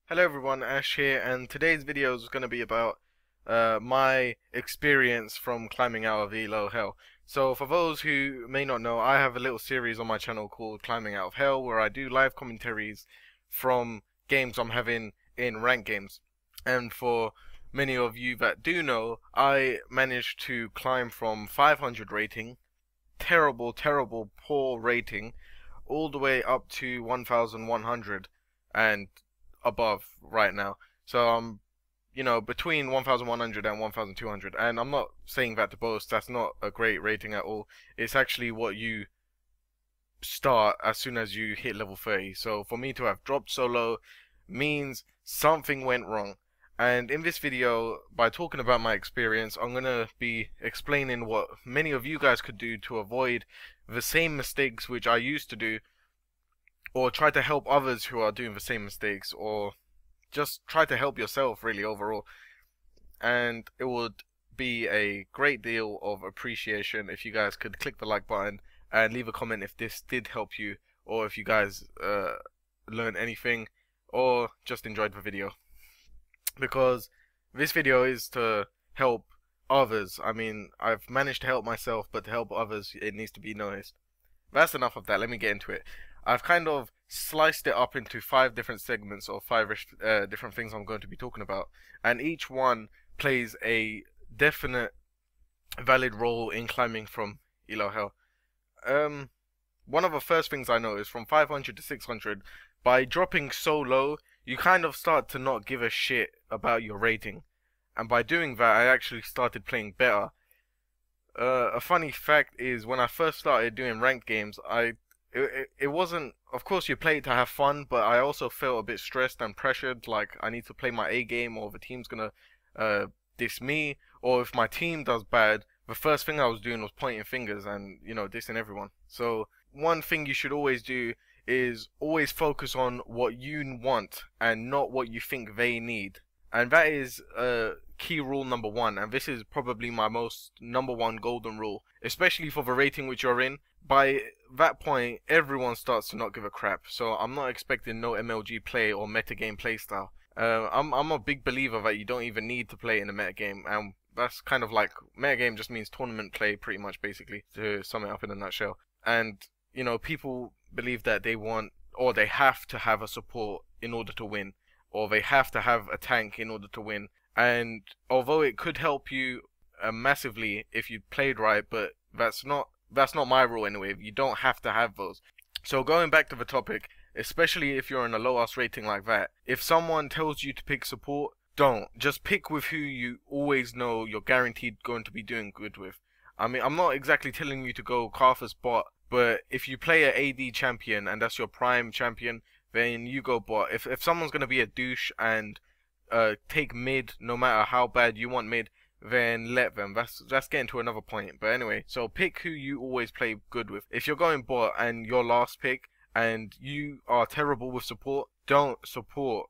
Hello everyone, Ash here, and today's video is going to be about my experience from climbing out of ELO hell. So for those who may not know, I have a little series on my channel called Climbing Out of Hell where I do live commentaries from games I'm having in ranked games. And for many of you that do know, I managed to climb from 500 rating, terrible, poor rating, all the way up to 1100 and above right now. So I'm, between 1100 and 1200. And I'm not saying that to boast. That's not a great rating at all. It's actually what you start as soon as you hit level 30. So for me to have dropped so low means something went wrong. And in this video, by talking about my experience, I'm going to be explaining what many of you guys could do to avoid the same mistakes which I used to do, or try to help others who are doing the same mistakes, or just try to help yourself really overall. And it would be a great deal of appreciation if you guys could click the like button and leave a comment if this did help you, or if you guys learned anything or just enjoyed the video, because this video is to help others. I mean, I've managed to help myself, but to help others it needs to be noticed. That's enough of that. Let me get into it. I've kind of sliced it up into 5 different segments, or 5 different things I'm going to be talking about, and each one plays a definite valid role in climbing from ELO hell. One of the first things I noticed, from 500 to 600, by dropping so low, you kind of start to not give a shit about your rating, and by doing that I actually started playing better. A funny fact is, when I first started doing ranked games, it wasn't, of course you play it to have fun, but I also felt a bit stressed and pressured, like I need to play my A game, or the team's gonna diss me, or if my team does bad, the first thing I was doing was pointing fingers and, dissing everyone. So one thing you should always do is always focus on what you want and not what you think they need. And that is key rule number 1, and this is probably my most #1 golden rule, especially for the rating which you're in. By that point, everyone starts to not give a crap, so I'm not expecting no MLG play or metagame playstyle. I'm a big believer that you don't even need to play in a metagame, and that's kind of like, metagame just means tournament play, pretty much, basically, to sum it up in a nutshell. And, people believe that they want, or they have to have a support in order to win, or they have to have a tank in order to win. And although it could help you massively if you played right, but that's not my rule anyway. You don't have to have those. So going back to the topic, especially if you're in a low ass rating like that, if someone tells you to pick support, don't. Just pick with who you always know you're guaranteed going to be doing good with. I mean, I'm not exactly telling you to go Karthus bot, but if you play a AD champion and that's your prime champion, then you go bot. If someone's going to be a douche and take mid, no matter how bad you want mid, then let them. That's getting to another point. But anyway, so pick who you always play good with. If you're going bot and your last pick and you are terrible with support, don't support.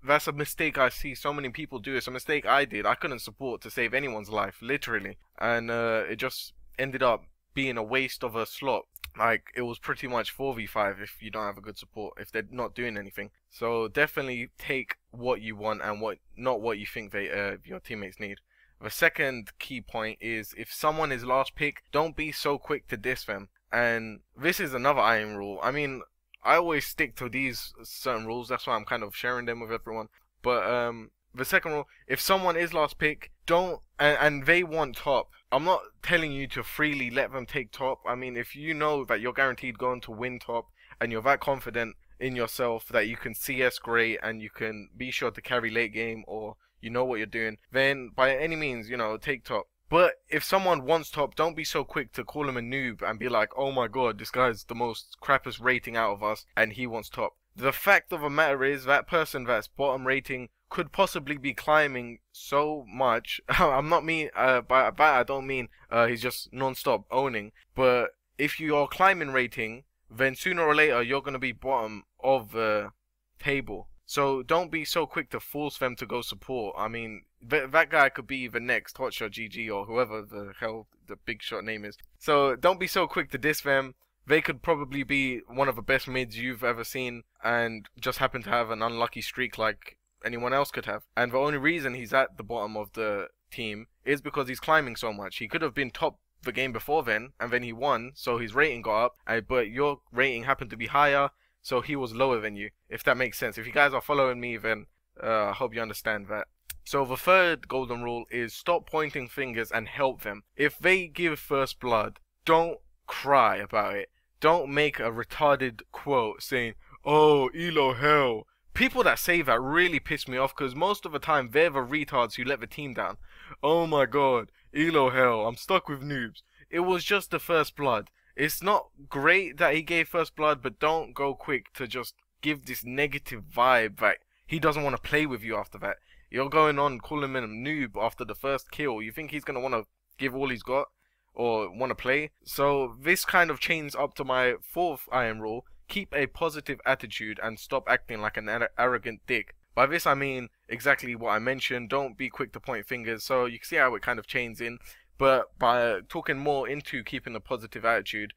That's a mistake I see so many people do. It's a mistake I did. I couldn't support to save anyone's life, literally, and it just ended up being a waste of a slot. Like, it was pretty much 4v5 if you don't have a good support, if they're not doing anything. So definitely take what you want and not what you think your teammates need. The second key point is, if someone is last pick, don't be so quick to diss them. And this is another iron rule. I mean, I always stick to these certain rules, that's why I'm kind of sharing them with everyone. But the second rule, if someone is last pick, don't, and they want top, I'm not telling you to freely let them take top. I mean, if you know that you're guaranteed going to win top, and you're that confident in yourself that you can CS great and you can be sure to carry late game, or you know what you're doing, then by any means, take top. But if someone wants top, don't be so quick to call him a noob and be like, oh my god, this guy's the most crappest rating out of us and he wants top. The fact of the matter is, that person that's bottom rating could possibly be climbing so much. I'm not mean, by that I don't mean he's just non-stop owning, but if you are climbing rating, then sooner or later you're going to be bottom of the table. So don't be so quick to force them to go support. I mean, that guy could be the next Hotshot GG or whoever the hell the big shot name is. So don't be so quick to diss them. they could probably be one of the best mids you've ever seen and just happen to have an unlucky streak like anyone else could have. And the only reason he's at the bottom of the team is because he's climbing so much. He could have been top the game before then, and then he won, so his rating got up, but your rating happened to be higher, so he was lower than you, if that makes sense. If you guys are following me, then I hope you understand that. So the third golden rule is stop pointing fingers and help them. If they give first blood, don't cry about it. Don't make a retarded quote saying, "Oh, ELO hell." People that say that really piss me off because most of the time they're the retards who let the team down. "Oh my god, ELO hell, I'm stuck with noobs." It was just the first blood. It's not great that he gave first blood, but don't go quick to just give this negative vibe that he doesn't want to play with you after that. You're going on calling him a noob after the first kill. You think he's going to want to give all he's got or want to play? So this kind of chains up to my fourth iron rule. Keep a positive attitude and stop acting like an arrogant dick. By this I mean exactly what I mentioned. Don't be quick to point fingers. So you can see how it kind of chains in. But by talking more into keeping a positive attitude,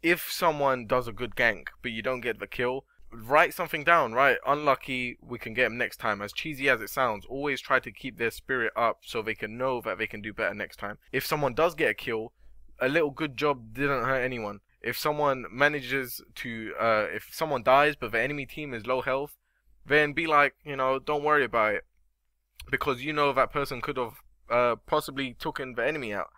if someone does a good gank but you don't get the kill, write something down, right? Unlucky, we can get him next time. As cheesy as it sounds, always try to keep their spirit up so they can know that they can do better next time. If someone does get a kill, a little good job didn't hurt anyone. If someone manages to, if someone dies but the enemy team is low health, then be like, you know, don't worry about it. Because you know that person could have possibly taken the enemy out.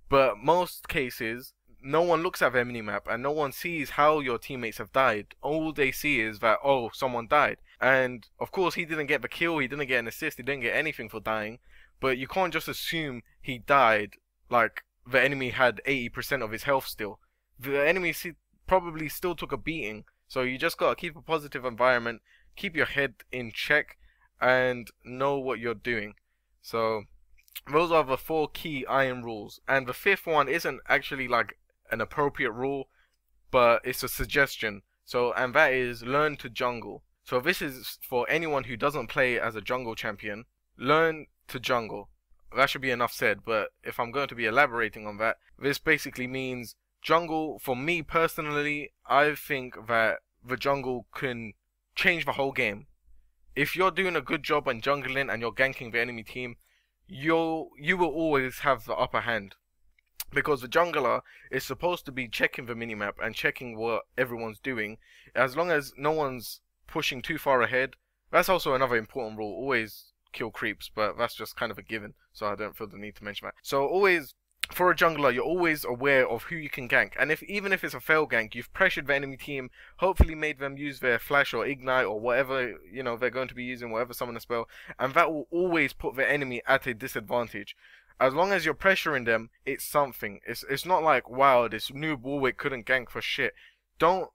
But most cases, no one looks at the minimap and no one sees how your teammates have died. All they see is that, oh, someone died. And of course he didn't get the kill, he didn't get an assist, he didn't get anything for dying. But you can't just assume he died like the enemy had 80% of his health still. The enemy probably still took a beating. So you just gotta keep a positive environment, keep your head in check, and know what you're doing. So those are the 4 key iron rules. And the 5th one isn't actually like an appropriate rule, but it's a suggestion. So, and that is learn to jungle. So this is for anyone who doesn't play as a jungle champion. Learn to jungle. That should be enough said, but if I'm going to be elaborating on that, this basically means jungle, for me personally, I think that the jungle can change the whole game. If you're doing a good job on jungling and you're ganking the enemy team, you will always have the upper hand. Because the jungler is supposed to be checking the minimap and checking what everyone's doing. As long as no one's pushing too far ahead. That's also another important rule. Always kill creeps, but that's just kind of a given. So I don't feel the need to mention that. So always, for a jungler, you're always aware of who you can gank. And even if it's a fail gank, you've pressured the enemy team, hopefully made them use their flash or ignite or whatever, you know, they're going to be using, whatever summon spell. And that will always put the enemy at a disadvantage. As long as you're pressuring them, it's something. It's not like, wow, this noob Warwick couldn't gank for shit. Don't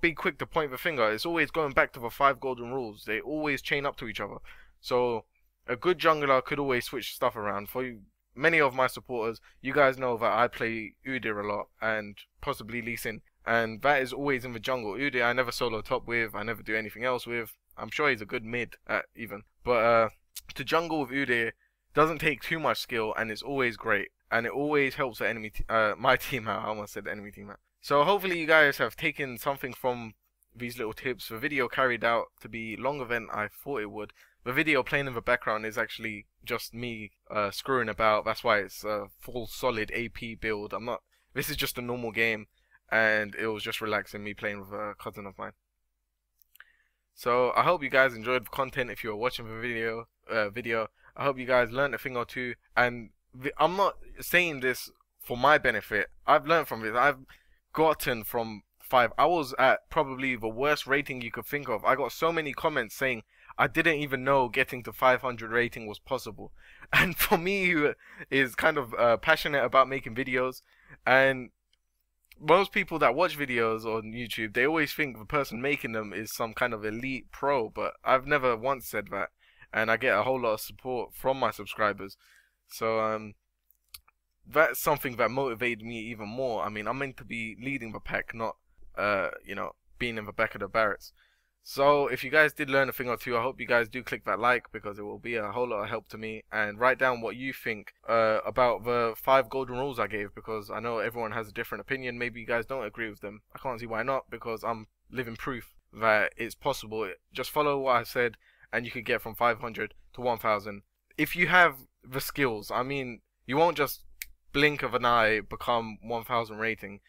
be quick to point the finger. It's always going back to the 5 golden rules. They always chain up to each other. So a good jungler could always switch stuff around. For many of my supporters, you guys know that I play Udyr a lot and possibly Lee Sin. And that is always in the jungle. Udyr I never solo top with. I never do anything else with. I'm sure he's a good mid even. But to jungle with Udyr doesn't take too much skill and it's always great. And it always helps the enemy, my team out. I almost said the enemy team out. So hopefully you guys have taken something from these little tips. The video carried out to be longer than I thought it would. The video playing in the background is actually just me screwing about. That's why it's a full solid AP build. This is just a normal game and it was just relaxing, me playing with a cousin of mine. So I hope you guys enjoyed the content. If you were watching the video, I hope you guys learned a thing or two. And I'm not saying this for my benefit. I've learned from this. I've gotten from 5. I was at probably the worst rating you could think of. I got so many comments saying I didn't even know getting to 500 rating was possible. And for me, who is kind of passionate about making videos, and most people that watch videos on YouTube, they always think the person making them is some kind of elite pro, but I've never once said that. And I get a whole lot of support from my subscribers. So that's something that motivated me even more. I mean, I'm meant to be leading the pack, not you know, being in the back of the barracks. So if you guys did learn a thing or two, I hope you guys do click that like, because it will be a whole lot of help to me. And write down what you think about the 5 golden rules I gave, because I know everyone has a different opinion. Maybe you guys don't agree with them. I can't see why not, because I'm living proof that it's possible. Just follow what I said and you could get from 500 to 1000. If you have the skills, I mean, you won't just blink of an eye become 1000 rating.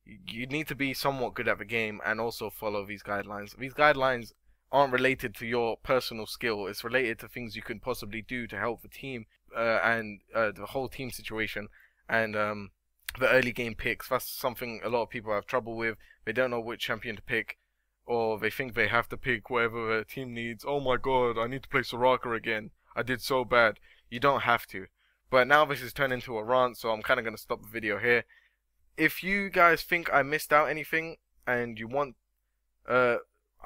You need to be somewhat good at the game and also follow these guidelines. These guidelines aren't related to your personal skill. It's related to things you can possibly do to help the team and the whole team situation, and the early game picks. That's something a lot of people have trouble with. They don't know which champion to pick, or they think they have to pick whatever their team needs. Oh my god, I need to play Soraka again. I did so bad. You don't have to. But now this has turned into a rant, so I'm kind of going to stop the video here. If you guys think I missed out anything and you want, I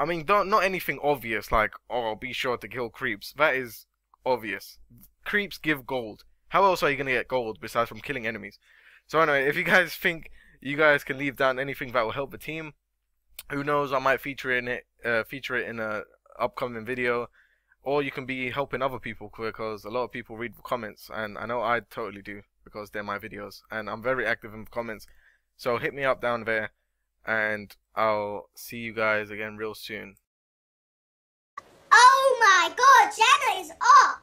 mean, not anything obvious like, oh, be sure to kill creeps. That is obvious. Creeps give gold. How else are you gonna get gold besides from killing enemies? So anyway, if you guys think you guys can leave down anything that will help the team, who knows? I might feature it in a upcoming video, or you can be helping other people, because a lot of people read the comments, and I know I totally do, because they're my videos, and I'm very active in the comments. So hit me up down there, and I'll see you guys again real soon. Oh my god, Jenna is off!